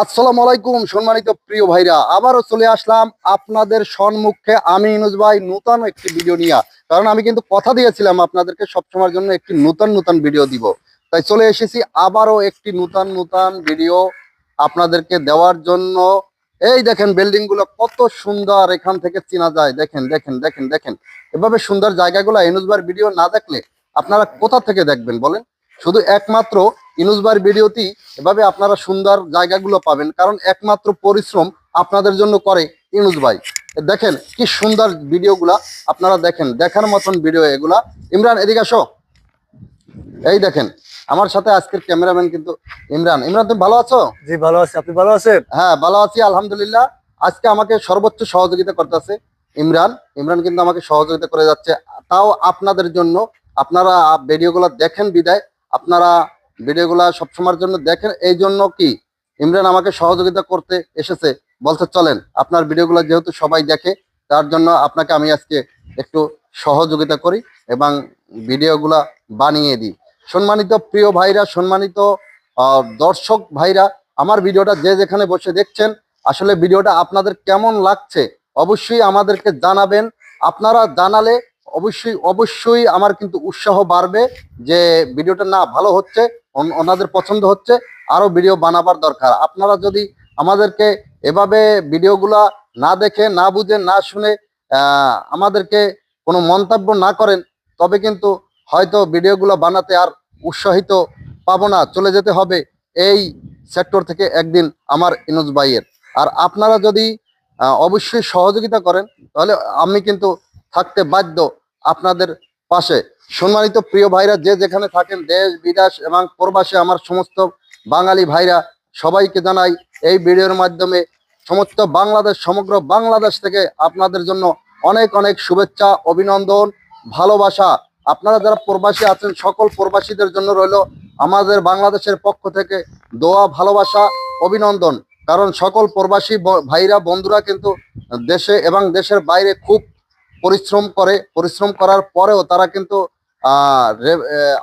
আসসালামু আলাইকুম সম্মানিত প্রিয় ভাইরা, আবারও চলে আসলাম আপনাদের সম্মুখে আমি ইনুস ভাই নতুন একটি ভিডিও নিয়ে। কারণ আমি কিন্তু কথা দিয়েছিলাম আপনাদেরকে সবসময়ের জন্য একটি নতুন ভিডিও দিব, তাই চলে এসেছি আবারও একটি নতুন ভিডিও আপনাদেরকে দেওয়ার জন্য। এই দেখেন বিল্ডিং গুলো কত সুন্দর, এখান থেকে চেনা যায়। দেখেন দেখেন দেখেন দেখেন এভাবে সুন্দর জায়গাগুলো ইনুস ভাইয়ের ভিডিও না দেখলে আপনারা কোথা থেকে দেখবেন বলেন? শুধু একমাত্র ইনুস ভাইয়ের ভিডিওতেই এভাবে আপনারা সুন্দর জায়গাগুলো পাবেন, কারণ একমাত্র পরিশ্রম আপনাদের জন্য করে ইনুস ভাই। দেখেন কি সুন্দর ভিডিওগুলা, আপনারা দেখেন, দেখার মতন ভিডিও এগুলা। ইমরান এদিকে আসো। এই দেখেন আমার সাথে আজকের ক্যামেরাম্যান কিন্তু ইমরান। ইমরান তুমি ভালো আছো? জি ভালো আছি, আপনি ভালো আছেন? হ্যাঁ ভালো আছি আলহামদুলিল্লাহ। আজকে আমাকে সর্বোচ্চ সহযোগিতা করতেছে ইমরান। ইমরান কিন্তু আমাকে সহযোগিতা করে যাচ্ছে, তাও আপনাদের জন্য। আপনারা ভিডিওগুলো দেখেন বিদায়, আপনারা ভিডিওগুলা সবসময়ের জন্য দেখেন, এই জন্য কি ইমরান আমাকে সহযোগিতা করতে এসেছে। বলছে চলেন আপনার ভিডিওগুলো যেহেতু সবাই দেখে, তার জন্য আপনাকে আমি আজকে একটু সহযোগিতা করি এবং ভিডিওগুলা বানিয়ে দিই। সম্মানিত প্রিয় ভাইরা, সম্মানিত দর্শক ভাইরা, আমার ভিডিওটা যে যেখানে বসে দেখছেন, আসলে ভিডিওটা আপনাদের কেমন লাগছে অবশ্যই আমাদেরকে জানাবেন। আপনারা জানালে অবশ্যই আমার কিন্তু উৎসাহ বাড়বে যে ভিডিওটা না ভালো হচ্ছে, ওনাদের পছন্দ হচ্ছে, আরো ভিডিও বানাবার দরকার। আপনারা যদি আমাদেরকে এভাবে ভিডিওগুলা না দেখে, না বুঝে, না শুনে আমাদেরকে কোনো মন্তব্য না করেন, তবে কিন্তু হয়তো ভিডিওগুলো বানাতে আর উৎসাহিত পাবো না, চলে যেতে হবে এই সেক্টর থেকে একদিন আমার ইনুস ভাইয়ের। আর আপনারা যদি অবশ্যই সহযোগিতা করেন, তাহলে আমি কিন্তু থাকতে বাধ্য আপনাদের পাশে। সম্মানিত প্রিয় ভাইরা, যে যেখানে থাকেন, দেশ বিদেশ এবং প্রবাসে আমার সমস্ত বাঙালি ভাইরা, সবাইকে জানাই এই ভিডিওর মাধ্যমে সমস্ত বাংলাদেশ, সমগ্র বাংলাদেশ থেকে আপনাদের জন্য অনেক অনেক শুভেচ্ছা, অভিনন্দন, ভালোবাসা। আপনারা যারা প্রবাসী আছেন, সকল প্রবাসীদের জন্য রইল আমাদের বাংলাদেশের পক্ষ থেকে দোয়া, ভালোবাসা, অভিনন্দন। কারণ সকল প্রবাসী ভাইরা, বন্ধুরা কিন্তু দেশে এবং দেশের বাইরে খুব পরিশ্রম করে, পরিশ্রম করার পরেও তারা কিন্তু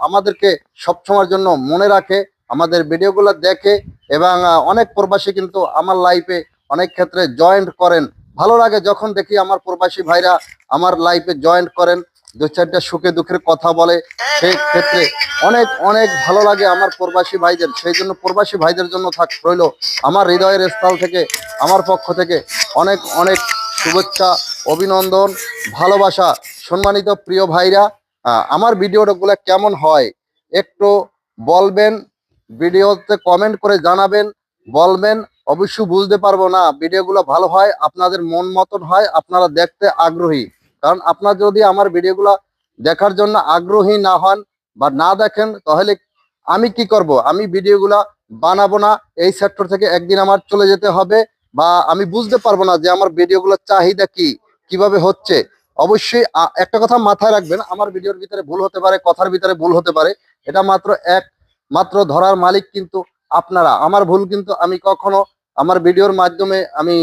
আমাদেরকে সবসময়ের জন্য মনে রাখে, আমাদের ভিডিওগুলো দেখে এবং অনেক প্রবাসী কিন্তু আমার লাইফে অনেক ক্ষেত্রে জয়েন্ট করেন। ভালো লাগে যখন দেখি আমার প্রবাসী ভাইরা আমার লাইফে জয়েন্ট করেন, দু চারটা সুখে দুঃখের কথা বলে, সেই ক্ষেত্রে অনেক অনেক ভালো লাগে আমার প্রবাসী ভাইদের। সেই জন্য প্রবাসী ভাইদের জন্য রইল আমার হৃদয়ের স্থল থেকে, আমার পক্ষ থেকে অনেক অনেক শুভেচ্ছা, অভিনন্দন, ভালোবাসা। সম্মানিত প্রিয় ভাইরা, আমার ভিডিওগুলো কেমন হয় একটু বলবেন, ভিডিওতে কমেন্ট করে জানাবেন, বলবেন। অবশ্যই বুঝতে পারবো না ভিডিওগুলো ভালো হয়, আপনাদের মন মতন হয়, আপনারা দেখতে আগ্রহী। কারণ আপনারা যদি আমার ভিডিওগুলো দেখার জন্য আগ্রহী না হন বা না দেখেন, তাহলে আমি কি করব? আমি ভিডিওগুলা বানাবো না, এই সেক্টর থেকে একদিন আমার চলে যেতে হবে, বা আমি বুঝতে পারবো না যে আমার ভিডিওগুলোর চাহিদা কি, কিভাবে হচ্ছে। অবশ্যই একটা কথা মাথায় রাখবেন, আমার ভিডিওর ভিতরে ভুল হতে পারে, কথার ভিতরে ভুল হতে পারে, এটা মাত্র ধরার মালিক কিন্তু আপনারা। আমার ভুল কিন্তু আমি কখনো আমার ভিডিওর মাধ্যমে আমি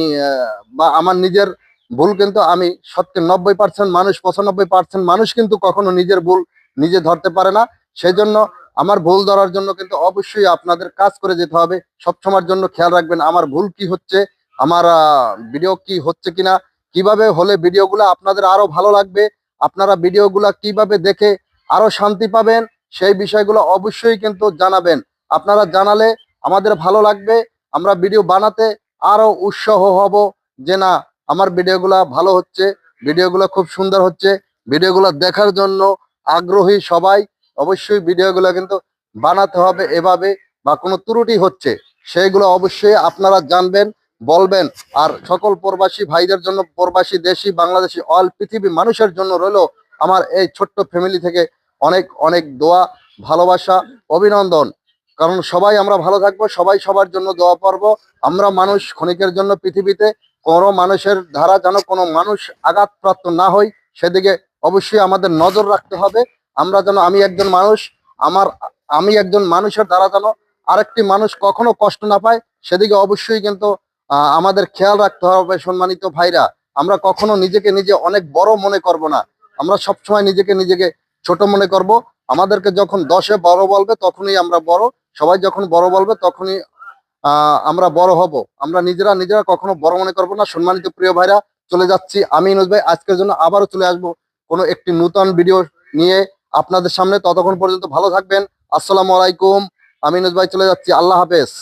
বা আমার নিজের ভুল কিন্তু আমি সত্যি 90% মানুষ, 95% মানুষ কিন্তু কখনো নিজের ভুল নিজে ধরতে পারে না। সেই জন্য আমার ভুল ধরার জন্য কিন্তু অবশ্যই আপনাদের কাজ করে যেতে হবে। সবসময়ের জন্য খেয়াল রাখবেন আমার ভুল কি হচ্ছে, আমার ভিডিও কি হচ্ছে কিনা, কিভাবে হলে ভিডিওগুলো আপনাদের আরো ভালো লাগবে, আপনারা ভিডিওগুলো কিভাবে দেখে আরো শান্তি পাবেন, সেই বিষয়গুলো অবশ্যই কিন্তু জানাবেন। আপনারা জানালে আমাদের ভালো লাগবে, আমরা ভিডিও বানাতে আরো উৎসাহ হব যে না আমার ভিডিওগুলা ভালো হচ্ছে, ভিডিওগুলো খুব সুন্দর হচ্ছে, ভিডিওগুলো দেখার জন্য আগ্রহী সবাই। অবশ্যই ভিডিওগুলো কিন্তু বানাতে হবে এভাবে, বা কোনো ত্রুটি হচ্ছে সেইগুলো অবশ্যই আপনারা জানবেন, বলবেন। আর সকল প্রবাসী ভাইদের জন্য, প্রবাসী, দেশি, বাংলাদেশি, অল পৃথিবী মানুষের জন্য রইল আমার এই ছোট্ট ফ্যামিলি থেকে অনেক অনেক দোয়া, ভালোবাসা, অভিনন্দন। কারণ সবাই আমরা ভালো থাকবো, সবাই সবার জন্য দোয়া করবো। আমরা মানুষ, ক্ষণিকের জন্য পৃথিবীতে, কোনো মানুষের দ্বারা যেন কোনো মানুষ আঘাতপ্রাপ্ত না হই, সেদিকে অবশ্যই আমাদের নজর রাখতে হবে। আমরা যেন, আমি একজন মানুষের দ্বারা যেন আরেকটি মানুষ কখনো কষ্ট না পায়, সেদিকে অবশ্যই কিন্তু আমাদের খেয়াল রাখতে হবে। সম্মানিত ভাইরা, আমরা কখনো নিজেকে নিজে অনেক বড় মনে করব না, আমরা সবসময় নিজেকে ছোট মনে করব। আমাদেরকে যখন 10-এ বড় বলবে তখনই আমরা বড়, সবাই যখন বড় বলবে তখনই আমরা বড় হব, আমরা নিজেরা নিজেরা কখনো বড় মনে করবো না। সম্মানিত প্রিয় ভাইরা, চলে যাচ্ছি আমি ইউনুস ভাই, আজকের জন্য আবারও চলে আসবো কোনো একটি নতুন ভিডিও নিয়ে আপনাদের সামনে। ততক্ষণ পর্যন্ত ভালো থাকবেন। আসসালামু আলাইকুম। আমি ইউনুস ভাই চলে যাচ্ছি, আল্লাহ হাফেজ।